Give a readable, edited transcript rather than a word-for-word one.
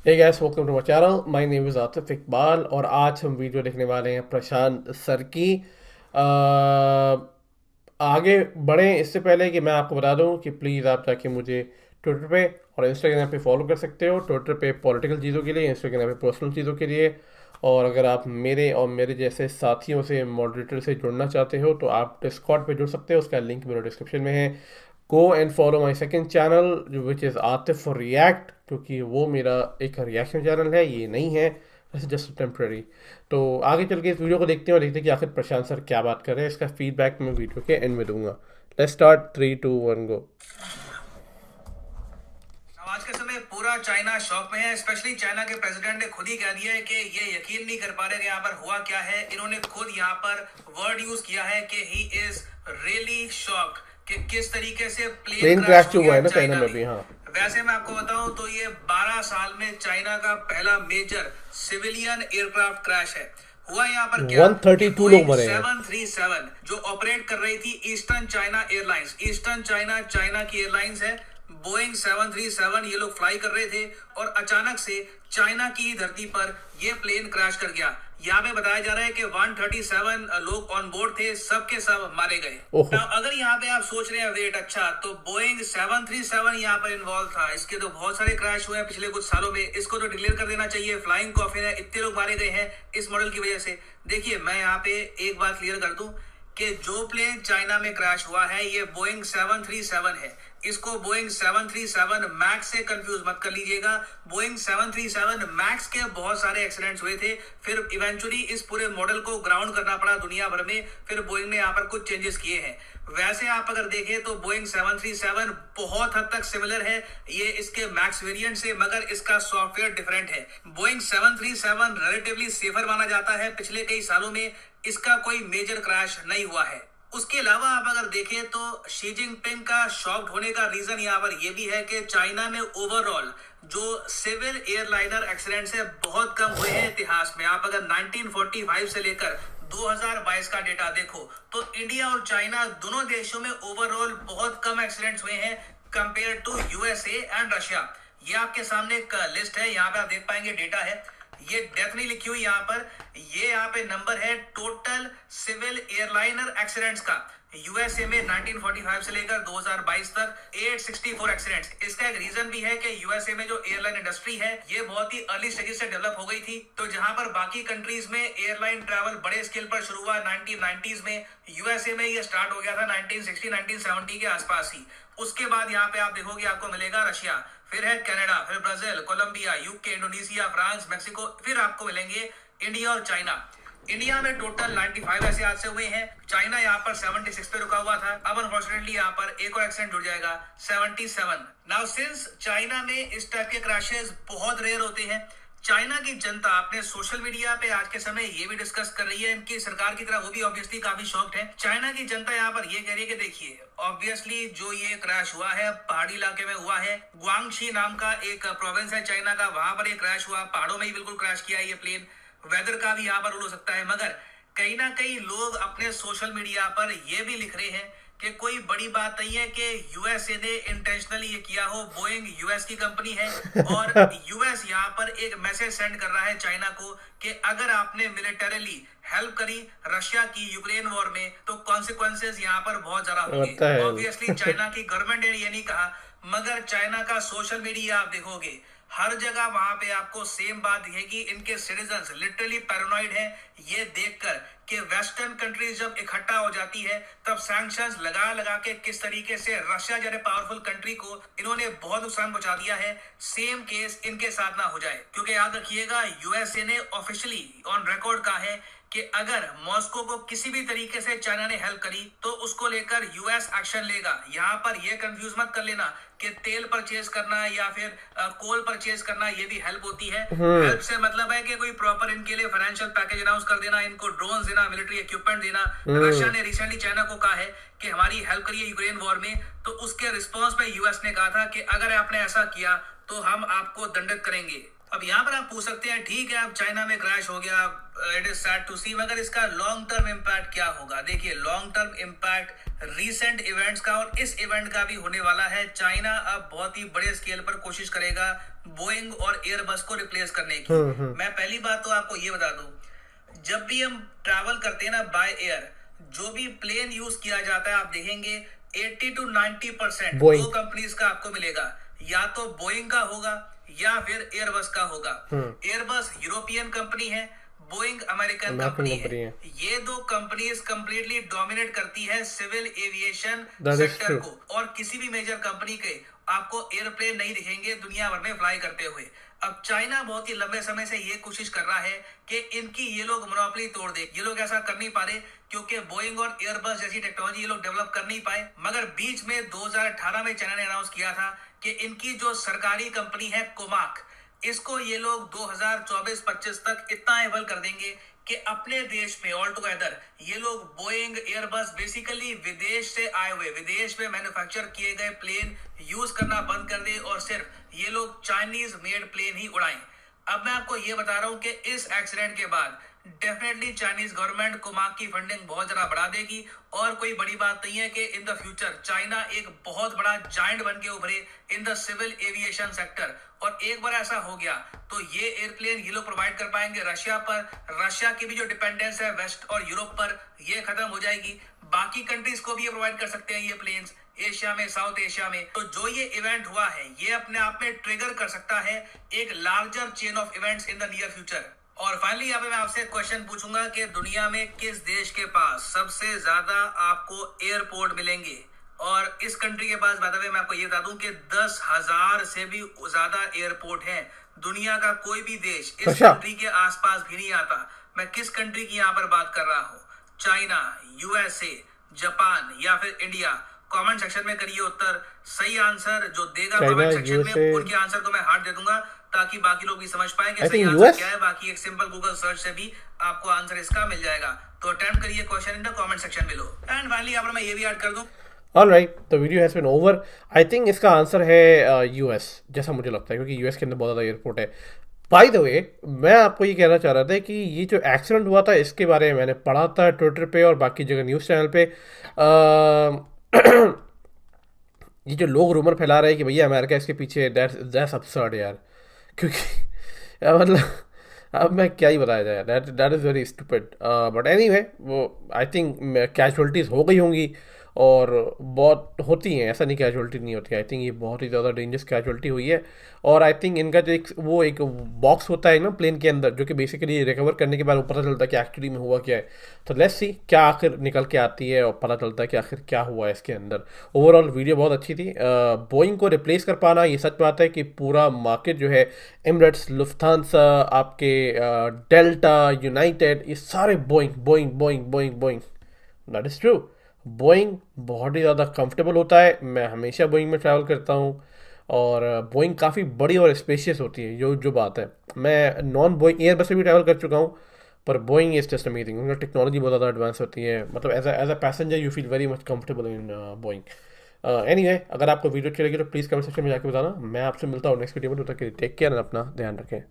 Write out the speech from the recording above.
Hey guys, welcome to my channel. My name is Atif Iqbal और आज हम वीडियो देखने वाले हैं प्रशांत सर की। अ, आगे बढ़ें इससे पहले कि मैं आपको बता दूं कि प्लीज़ आप जाके मुझे ट्विटर पे और इंस्टाग्राम पे फॉलो कर सकते हो। ट्विटर पे पॉलिटिकल चीज़ों के लिए, इंस्टाग्राम पे पर्सनल चीज़ों के लिए। और अगर आप मेरे और मेरे जैसे साथियों से, मॉडरेटर से जुड़ना चाहते हो तो आप डिस्कॉर्ड पे जुड़ सकते हो। उसका लिंक मेरे डिस्क्रिप्शन में है। Go and follow my second channel which is Atif react, क्योंकि वो मेरा एक रिएक्शन चैनल है, ये नहीं है, जस्ट टेम्प्रेरी। तो आगे चल के इस वीडियो को देखते हैं और देखते हैं कि आखिर प्रशांत सर क्या बात कर रहे हैं। इसका फीडबैक मैं वीडियो के एंड में दूंगा। लेट्स स्टार्ट, 3 2 1 गो। आज के समय पूरा चाइना शॉक में है। स्पेशली चाइना के प्रेसिडेंट ने खुद ही कह दिया है कि ये यकीन नहीं कर पा रहे कि यहाँ पर हुआ क्या है। इन्होंने खुद यहाँ पर वर्ड यूज किया है कि ही इज रियली शॉक कि किस तरीके से प्लेन प्लेन क्रैश क्रैश हो जो हुआ गया है ना चाइना चाइना में में। भी, हाँ। वैसे मैं आपको बताऊं तो ये 12 साल में चाइना का पहला मेजर सिविलियन एयरक्राफ्ट क्रैश है। हुआ यहाँ पर क्या कि 132 लोग बोइंग मरे हैं। 737 जो ऑपरेट कर रही थी eastern China airlines, eastern China China की एयरलाइंस है, बोइंग 737 ये लोग फ्लाई कर रहे थे और अचानक से चाइना की धरती पर ये प्लेन क्रैश कर गया। यहाँ पे बताया जा रहा है कि 137 लोग ऑन बोर्ड थे, सब के सब मारे गए। ओहो। अगर यहाँ पे आप सोच रहे हैं वेट, अच्छा तो बोइंग 737 यहाँ पर इन्वॉल्व था, इसके तो बहुत सारे क्रैश हुए हैं पिछले कुछ सालों में, इसको तो डिक्लेयर कर देना चाहिए। फ्लाइंग कॉफिन है, इतने लोग मारे गए हैं इस मॉडल की वजह से। देखिए मैं यहाँ पे एक बात क्लियर कर दूं कि जो प्लेन चाइना में क्रैश हुआ है ये बोइंग 737 है। इसको बोइंग 737 मैक्स से कंफ्यूज मत कर लीजिएगा। बोइंग 737 मैक्स के बहुत सारे एक्सीडेंट्स हुए थे, फिर इवेंचुअली इस पूरे मॉडल को ग्राउंड करना पड़ा दुनिया भर में, फिर बोइंग ने यहाँ पर कुछ चेंजेस किए हैं। वैसे आप अगर देखें तो बोइंग 737 बहुत हद तक सिमिलर है ये इसके मैक्स वेरिएंट से, मगर इसका सॉफ्टवेयर डिफरेंट है। बोइंग 737 रिलेटिवली सेफर माना जाता है। पिछले कई सालों में इसका कोई मेजर क्रैश नहीं हुआ है। उसके अलावा आप अगर देखें तो शी जिनपिंग का शॉक्ड होने का रीजन यहाँ पर यह भी है कि चाइना में ओवरऑल जो सिविल एयरलाइनर एक्सीडेंट्स है बहुत कम हुए हैं इतिहास में। आप अगर 1945 से लेकर 2022 का डेटा देखो तो इंडिया और चाइना दोनों देशों में ओवरऑल बहुत कम एक्सीडेंट्स हुए हैं compare to USA and Russia. ये आपके सामने एक लिस्ट है, यहाँ पे आप देख पाएंगे डेटा है, ये डेथ नहीं लिखी हुई यहाँ पर, ये यहाँ पे नंबर है टोटल सिविल एयरलाइनर एक्सीडेंट्स का। यूएसए में 1945 से लेकर 2022 तक 864 एक्सीडेंट्स। इसका एक रीजन भी है कि यूएसए में जो एयरलाइन इंडस्ट्री है ये बहुत ही अर्ली स्टेजेस से डेवलप हो गई थी, तो जहां पर बाकी कंट्रीज में एयरलाइन ट्रैवल बड़े स्केल पर शुरू हुआ 1990s में, यूएसए में ये स्टार्ट हो गया था 1960 1970 के आसपास ही। उसके बाद यहाँ पे आप देखोगे आपको मिलेगा रशिया, फिर है कनाडा, फिर Brazil, Colombia, UK, Indonesia, France, Mexico, फिर आपको मिलेंगे इंडिया और चाइना। इंडिया में टोटल 95 ऐसे हादसे हुए हैं, चाइना यहाँ पर 76 पे रुका हुआ था। अब अनफॉर्चुनेटली यहाँ पर एक और एक्सीडेंट जुड़ जाएगा, 77। नाउ सिंस चाइना में इस टाइप के क्रैशेस बहुत रेयर होते हैं, चाइना की जनता अपने सोशल मीडिया पे आज के समय ये भी डिस्कस कर रही है, इनकी सरकार की तरह वो भी ऑब्वियसली काफी शॉक्ड है। चाइना की जनता यहाँ पर ये कह रही है कि देखिए ऑब्वियसली जो ये क्रैश हुआ है पहाड़ी इलाके में हुआ है, ग्वांगशी नाम का एक प्रोविंस है चाइना का, वहां पर ये क्रैश हुआ, पहाड़ों में ही बिल्कुल क्रैश किया है ये प्लेन। वेदर का भी यहाँ पर रूल हो सकता है, मगर कहीं ना कहीं लोग अपने सोशल मीडिया पर ये भी लिख रहे हैं कि कोई बड़ी बात नहीं है कि यूएसए ने इंटेंशनली ये किया हो, बोइंग यूएस की कंपनी है और यूएस यहाँ पर एक मैसेज सेंड कर रहा है चाइना को कि अगर आपने मिलिटरीली हेल्प करी रशिया की यूक्रेन वॉर में तो कॉन्सिक्वेंसेस यहाँ पर बहुत ज्यादा होंगे। ऑब्वियसली चाइना की गवर्नमेंट ने ये नहीं कहा, मगर चाइना का सोशल मीडिया आप देखोगे हर जगह वहां पे आपको सेम बात दिखेगी, इनके सिटीजन्स लिटरली पैरानॉइड हैं ये देखकर कि वेस्टर्न कंट्रीज जब इकट्ठा हो जाती है तब सैंक्शंस लगा लगा के किस तरीके से रशिया जैसे पावरफुल कंट्री को इन्होंने बहुत नुकसान पहुंचा दिया है। सेम केस इनके साथ ना हो जाए, क्योंकि याद रखिएगा यूएसए ने ऑफिशियली ऑन रिकॉर्ड कहा है कि अगर मॉस्को को किसी भी तरीके से चाइना ने हेल्प करी तो उसको लेकर यूएस एक्शन लेगा। यहाँ पर ये कंफ्यूज मत कर लेना कि तेल परचेज करना या फिर कोल परचेज करना ये भी हेल्प होती है। हेल्प से मतलब है कि कोई प्रॉपर इनके लिए फाइनेंशियल पैकेज अनाउंस कर देना, इनको ड्रोन देना, मिलिट्री इक्विपमेंट देना। रशिया ने रिसेंटली चाइना को कहा है कि हमारी हेल्प करिए यूक्रेन वॉर में, तो उसके रिस्पॉन्स में यूएस ने कहा था कि अगर आपने ऐसा किया तो हम आपको दंडित करेंगे। अब यहाँ पर आप पूछ सकते हैं ठीक है अब चाइना में क्रैश हो गया, इट इज सैड टू सी, मगर इसका लॉन्ग टर्म इम्पैक्ट क्या होगा? देखिए long term impact recent events का और इस इवेंट का भी होने वाला है। चाइना अब बहुत ही बड़े स्केल पर कोशिश करेगा बोइंग और एयरबस को रिप्लेस करने की। मैं पहली बात तो आपको ये बता दूं, जब भी हम ट्रैवल करते हैं ना बाय एयर, जो भी प्लेन यूज किया जाता है आप देखेंगे 80 to 90% बोइंग। दो कंपनीज का आपको मिलेगा, या तो बोइंग का होगा या फिर एयरबस का होगा। एयरबस यूरोपियन कंपनी है, Boeing American American company company है। है। ये दो कंपनीज कंप्लीटली डोमिनेट करती है civil aviation that is sector true. को, और किसी भी मेजर कंपनी के आपको एयरप्लेन नहीं दिखेंगे दुनिया भर में फ्लाई करते हुए। अब चाइना बहुत ही लंबे समय से ये कोशिश कर रहा है कि इनकी ये लोग मोनोपोली तोड़ दे। ये लोग ऐसा कर नहीं पा रहे क्योंकि बोइंग और एयरबस जैसी टेक्नोलॉजी ये लोग डेवलप कर नहीं पाए, मगर बीच में 2018 में चाइना ने अनाउंस किया था कि इनकी जो सरकारी कंपनी है कोमाक, इसको ये लोग 2024-25 तक इतना एबल कर देंगे कि अपने देश में ऑल टुगेदर ये लोग बोइंग एयरबस बेसिकली विदेश से आए हुए, विदेश में मैन्युफैक्चर किए गए प्लेन यूज करना बंद कर दे और सिर्फ ये लोग चाइनीज मेड प्लेन ही उड़ाएं। अब मैं आपको ये बता रहा हूं कि इस एक्सीडेंट के बाद डेफिनेटली चाइनीज गवर्नमेंट कोमाक की फंडिंग बहुत ज्यादा बढ़ा देगी, और कोई बड़ी बात नहीं है कि इन द फ्यूचर चाइना एक बहुत बड़ा जायंट बन के उभरे in the civil aviation sector. और एक बार ऐसा हो गया तो ये एयरप्लेन ये लोग प्रोवाइड कर पाएंगे रशिया पर। रशिया की भी जो डिपेंडेंस है वेस्ट और यूरोप पर, ये खत्म हो जाएगी। बाकी कंट्रीज को भी ये प्रोवाइड कर सकते हैं ये प्लेन्स, एशिया में, साउथ एशिया में। तो जो ये इवेंट हुआ है ये अपने आप में ट्रिगर कर सकता है एक larger chain of events in the near future. और फाइनली यहाँ पे मैं आपसे क्वेश्चन पूछूंगा कि दुनिया में किस देश के पास सबसे ज्यादा आपको एयरपोर्ट मिलेंगे? और इस कंट्री के पास बात है, मैं आपको ये बता दूं कि 10,000 से भी ज्यादा एयरपोर्ट हैं। दुनिया का कोई भी देश इस अच्छा। कंट्री के आसपास भी नहीं आता। मैं किस कंट्री की यहाँ पर बात कर रहा हूँ? चाइना, यूएसए, जापान या फिर इंडिया? कमेंट सेक्शन में करिए उत्तर। सही आंसर जो देगा चाइना, कमेंट सेक्शन यूएसए, में, उनके आंसर को मैं हार्ट दे दूंगा ताकि बाकी लोग भी समझ पाए कि आई सही थिंक आंसर यूएस। क्या है। बाकी एक सिंपल गूगल सर्च से भी आपको आंसर इसका मिल जाएगा। तो अटेम्प्ट करिए question in the comment section below. And finally यहाँ पर मैं ये भी ऐड कर दूं, all right, the video has been over. I think इसका आंसर है यूएस, जैसा मुझे लगता है, क्योंकि यूएस के अंदर बहुत ज़्यादा एयरपोर्ट है। बाय द वे, मैं आपको ये कहना चाह रहा था कि ये जो एक्सीडेंट हुआ था इसके बारे में मैंने पढ़ा था ट्विटर पे और बाकी जगह न्यूज़ चैनल पे। ये जो लोग रूमर फैला रहे हैं कि भैया अमेरिका इसके पीछे, दैट्स अब्सर्ड यार। क्योंकि मतलब अब मैं क्या ही बताया जाए, that that is very stupid. But anyway, वो आई थिंक कैजुअलिटीज़ हो गई होंगी और बहुत होती हैं, ऐसा नहीं कैजुअलिटी नहीं होती। आई थिंक ये बहुत ही ज़्यादा डेंजरस कैजुअलिटी हुई है। और आई थिंक इनका जो एक बॉक्स होता है ना प्लेन के अंदर, जो कि बेसिकली रिकवर करने के बाद वो पता चलता है कि एक्चुअली में हुआ क्या है। तो लेट्स सी क्या आखिर निकल के आती है और पता चलता है कि आखिर क्या हुआ है इसके अंदर। ओवरऑल वीडियो बहुत अच्छी थी। बोइंग को रिप्लेस कर पाना, ये सच बात है कि पूरा मार्केट जो है, एमिरेट्स, लुफ्थांसा, आपके डेल्टा, यूनाइटेड, ये सारे Boeing Boeing Boeing Boeing Boeing, that is true. Boeing बहुत ही ज़्यादा कंफर्टेबल होता है। मैं हमेशा बोइंग में ट्रैवल करता हूँ और बोइंग काफ़ी बड़ी और स्पेशियस होती है, जो जो बात है। मैं नॉन बोइंग एयरबस में भी ट्रैवल कर चुका हूँ, पर बोइंग इज़ जस्ट अमेजिंग। उनका टेक्नोलॉजी बहुत ज़्यादा एडवांस होती है। मतलब as a passenger you feel very much comfortable in Boeing. Anyway, अगर आपको वीडियो अच्छी लगी तो प्लीज़ कमेंट सेक्शन में जाकर बताना। मैं आपसे मिलता हूँ नेक्स्ट वीडियो में। तब तक के लिए टेक केयर और अपना ध्यान रखें।